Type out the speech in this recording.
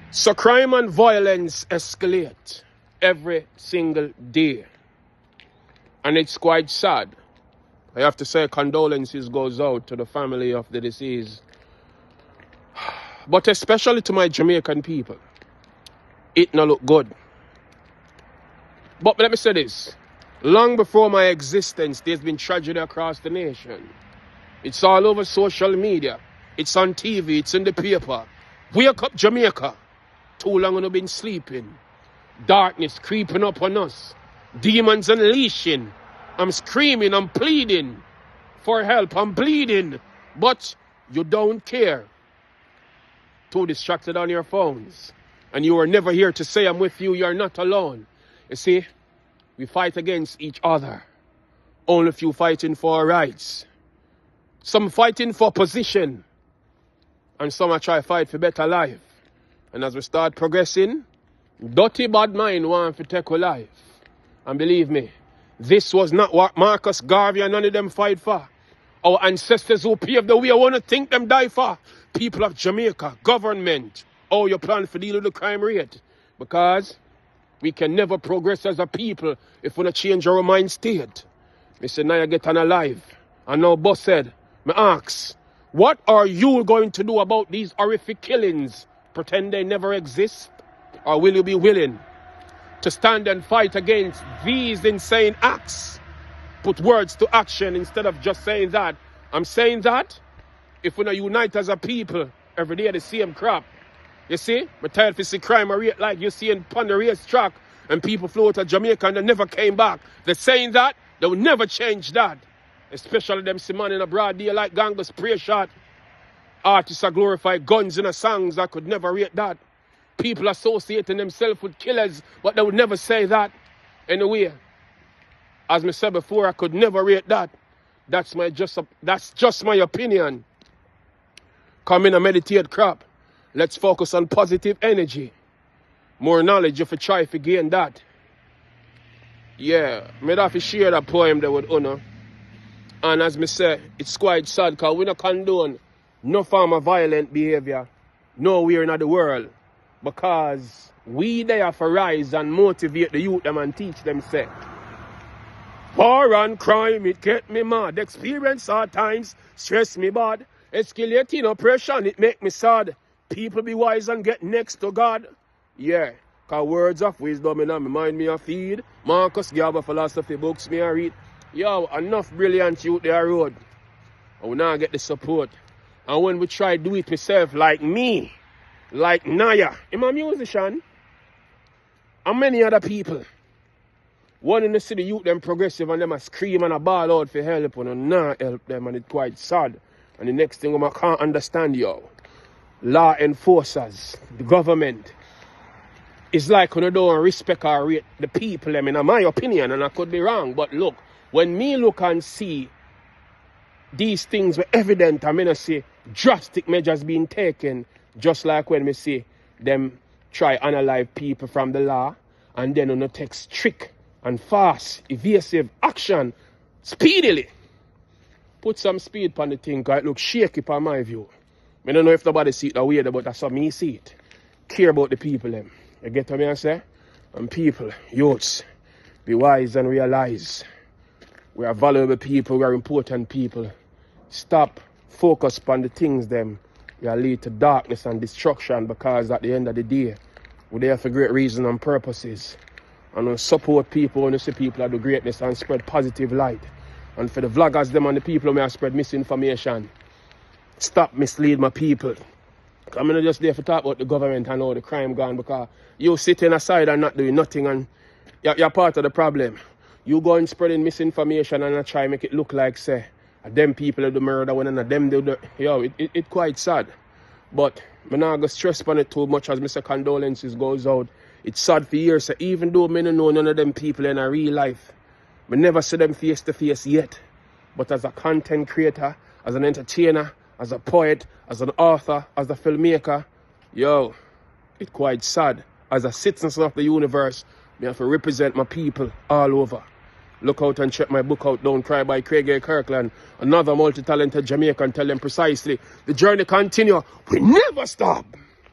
So crime and violence escalate every single day. And it's quite sad. I have to say condolences goes out to the family of the deceased. But especially to my Jamaican people. It no look good. But let me say this. Long before my existence, there's been tragedy across the nation. It's all over social media. It's on TV. It's in the paper. Wake up, Jamaica. Too long we've been sleeping. Darkness creeping up on us. Demons unleashing. I'm screaming. I'm pleading for help. I'm bleeding. But you don't care. Too distracted on your phones. And you are never here to say I'm with you. You're not alone. You see, we fight against each other. Only few fighting for our rights. Some fighting for position. And some are try to fight for better life. And as we start progressing, dirty bad mind want to take our life. And believe me, this was not what Marcus Garvey and none of them fight for. Our ancestors who paved the way, I want to think them die for. People of Jamaica, government. Oh, you plan to deal with the crime rate. Because we can never progress as a people if we don't change our mind state. Mr. Naya get on alive. And now boss said, me ask, what are you going to do about these horrific killings? Pretend they never exist? Or will you be willing to stand and fight against these insane acts? Put words to action instead of just saying that. I'm saying that if we don't unite as a people, every day the same crap. You see? I'm tired to see crime rate like you see on the racetrack and people flew out of Jamaica and they never came back. They're saying that, they will never change that. Especially them see man in a broad daylight gang spray shot. Artists are glorify guns in a songs. I could never rate that. People associating themselves with killers, but they would never say that. Anyway, as I said before, I could never rate that. That's just my opinion. Come in and meditate crap. Let's focus on positive energy. More knowledge if you try to gain that. Yeah, I'd have to share that poem there with Uno. And as me say, it's quite sad because we don't condone no form of violent behavior nowhere in the world. Because we there for rise and motivate the youth them and teach them say, war and crime, it get me mad. Experience hard times, stress me bad. Escalating oppression, it make me sad. People be wise and get next to God. Yeah, cause words of wisdom in my mind me a feed. Marcus Garvey philosophy books me a read. Yo, enough brilliant youth there road. And we now get the support. And when we try to do it myself like me, like Naya, I'm a musician, and many other people, one in the city youth them progressive and them a scream and a ball out for help and not help them and it's quite sad. And the next thing I can't understand yo. Law enforcers, the government, it's like when you don't respect or rate the people, I mean, in my opinion, and I could be wrong, but look, when me look and see these things were evident, I mean, I see drastic measures being taken, just like when we see them try analyze people from the law, and then on take strict and fast, evasive action, speedily. Put some speed on the thing, because it looks shaky from my view. I don't know if nobody see it that way, but that's how me see it. Care about the people, them. You get what I say? And people, youths, be wise and realize we are valuable people, we are important people. Stop, focus on the things, them. We are lead to darkness and destruction because at the end of the day, we're there for great reason and purposes. And we support people when you see people that do greatness and spread positive light. And for the vloggers, them and the people who may spread misinformation, stop mislead my people. I'm not just there to talk about the government and all the crime gone because you sitting aside and not doing nothing and you're part of the problem. You go and spreading misinformation and try to make it look like, say, them people do the murder when and them do the... Yo, it quite sad. But I'm not going to stress on it too much as Mr. Condolences goes out. It's sad for years, so even though I don't know none of them people in a real life, I never see them face to face yet. But as a content creator, as an entertainer, as a poet, as an author, as a filmmaker, yo, it's quite sad. As a citizen of the universe, I have to represent my people all over. Look out and check my book out, Don't Cry by Craig A. Kirkland. Another multi-talented Jamaican, tell them precisely, the journey continue. We never stop.